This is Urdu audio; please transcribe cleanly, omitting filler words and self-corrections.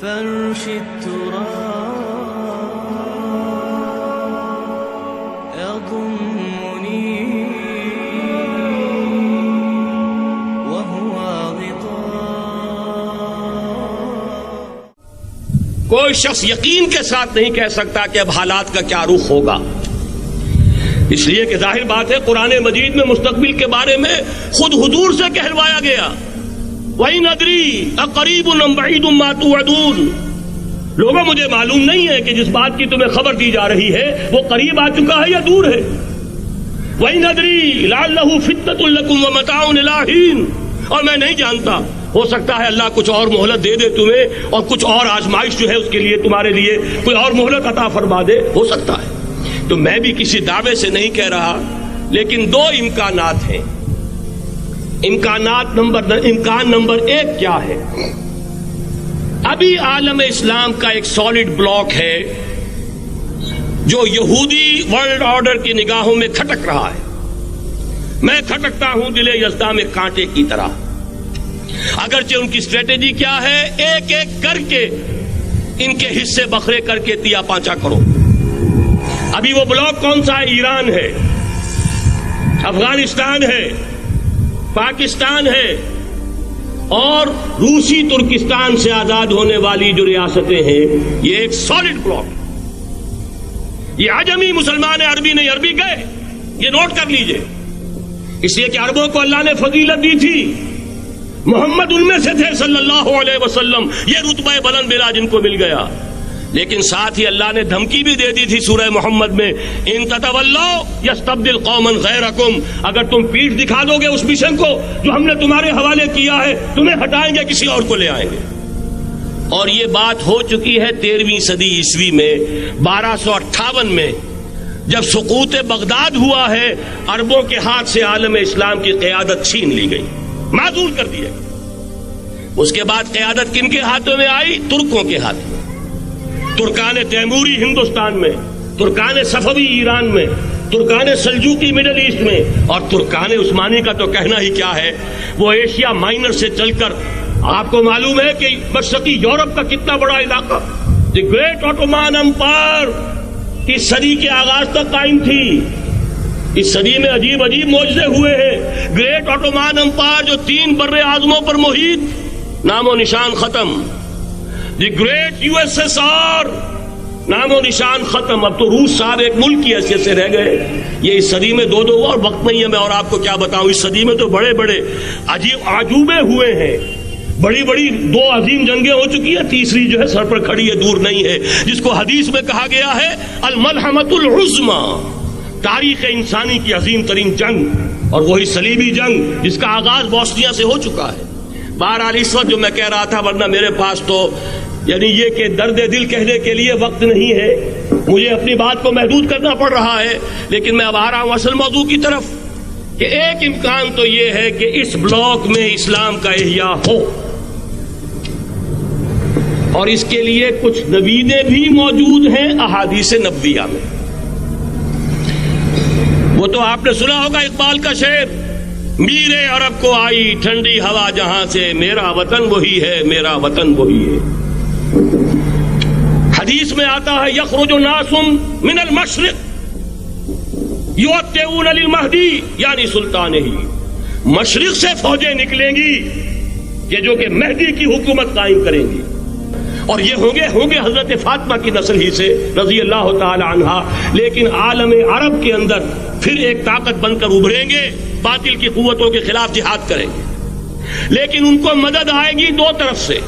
فرش التراب يضمني وهو غطاء. کوئی شخص یقین کے ساتھ نہیں کہہ سکتا کہ اب حالات کا کیا رخ ہوگا، اس لیے کہ ظاہر بات ہے قرآن مجید میں مستقبل کے بارے میں خود حضور سے کہلوایا گیا، وَإِنْ أَدْرِي أَقَرِيبٌ أَمْ بَعِيدٌ مَا تُوعَدُونَ. لوگوں مجھے معلوم نہیں ہے کہ جس بات کی تمہیں خبر دی جا رہی ہے وہ قریب آ چکا ہے یا دور ہے. وَإِنْ أَدْرِي لَعَلَّهُ فِتْنَةٌ لَكُمْ وَمَتَاعٌ إِلَىٰ حِينٍ. اور میں نہیں جانتا، ہو سکتا ہے اللہ کچھ اور مہلت دے دے تمہیں، اور کچھ اور آزمائش جو ہے اس کے لیے تمہارے لیے کوئی اور مہلت عطا فرما دے، ہو سکتا ہے. تو میں بھی کسی دعوے سے نہیں کہہ رہا، لیکن دو امکانات ہیں. امکان نمبر ایک کیا ہے؟ ابھی عالم اسلام کا ایک سالڈ بلاک ہے جو یہودی ورلڈ آرڈر کی نگاہوں میں کھٹک رہا ہے. میں کھٹکتا ہوں دل یزداں میں کانٹے کی طرح. اگرچہ ان کی اسٹریٹجی کیا ہے؟ ایک ایک کر کے ان کے حصے بکھرے کر کے تیا پانچا کرو. ابھی وہ بلاک کون سا ہے؟ ایران ہے، افغانستان ہے، پاکستان ہے، اور روسی ترکستان سے آزاد ہونے والی جو ریاستیں ہیں. یہ ایک سالڈ بلاک. یہ عجمی مسلمان عربی نہیں، عربی گئے، یہ نوٹ کر لیجئے. اس لیے کہ عربوں کو اللہ نے فضیلت دی تھی، محمد ان میں سے تھے صلی اللہ علیہ وسلم، یہ رتبہ بلند بلا جن کو مل گیا. لیکن ساتھ ہی اللہ نے دھمکی بھی دے دی تھی سورہ محمد میں، ان تتولوا یستبدل قوما غیرکم. اگر تم پیٹھ دکھا دو گے اس مشن کو جو ہم نے تمہارے حوالے کیا ہے، تمہیں ہٹائیں گے، کسی اور کو لے آئیں گے. اور یہ بات ہو چکی ہے 13ویں صدی عیسوی میں. 1258 میں جب سقوط بغداد ہوا ہے، عربوں کے ہاتھ سے عالم اسلام کی قیادت چھین لی گئی، معذور کر دیا. اس کے بعد قیادت کن کے ہاتھوں میں آئی؟ ترکوں کے ہاتھ میں. ترکان تیموری ہندوستان میں، ترکان صفوی ایران میں، ترکان سلجوقی مڈل ایسٹ میں، اور ترکان عثمانی کا تو کہنا ہی کیا ہے. وہ ایشیا مائنر سے چل کر آپ کو معلوم ہے کہ مشرقی یورپ کا کتنا بڑا علاقہ، دی گریٹ آٹومان امپائر اس صدی کے آغاز تک قائم تھی. اس صدی میں عجیب عجیب معجزے ہوئے ہیں. گریٹ آٹومان امپائر جو 3 بر اعظموں پر محیط، نام و نشان ختم. دی گریٹ USSR، نام و نشان ختم. اب تو روس صاحب ایک ملک کی حیثیت سے رہ گئے. یہ اس صدی میں دو اور وقت نہیں ہے میں اور آپ کو کیا بتاؤں. اس صدی میں تو بڑے بڑے عجیب عجوبے ہوئے ہیں. بڑی بڑی 2 عظیم جنگیں ہو چکی ہیں، تیسری جو ہے سر پر کھڑی ہے، دور نہیں ہے، جس کو حدیث میں کہا گیا ہے الملحمۃ العظمی، تاریخ انسانی کی عظیم ترین جنگ، اور وہی صلیبی جنگ جس کا آغاز بوسنیا سے ہو چکا ہے. بہرحال اس وقت جو میں کہہ رہا تھا، ورنہ میرے پاس تو یعنی یہ کہ درد دل کہنے کے لیے وقت نہیں ہے، مجھے اپنی بات کو محدود کرنا پڑ رہا ہے. لیکن میں اب آ رہا ہوں اصل موضوع کی طرف، کہ ایک امکان تو یہ ہے کہ اس بلاک میں اسلام کا احیاء ہو، اور اس کے لیے کچھ نویدیں بھی موجود ہیں احادیث نبویہ میں. وہ تو آپ نے سنا ہوگا اقبال کا شعر، میرے عرب کو آئی ٹھنڈی ہوا جہاں سے، میرا وطن وہی ہے، میرا وطن وہی ہے. حدیث میں آتا ہے یخرج ناس من المشرق یؤتون للمہدی، یعنی سلطان ہی، مشرق سے فوجیں نکلیں گی یہ جو کہ مہدی کی حکومت قائم کریں گی، اور یہ ہوں گے حضرت فاطمہ کی نسل ہی سے رضی اللہ تعالی عنہا. لیکن عالم عرب کے اندر پھر ایک طاقت بن کر ابھریں گے، باطل کی قوتوں کے خلاف جہاد کریں گے. لیکن ان کو مدد آئے گی 2 طرف سے.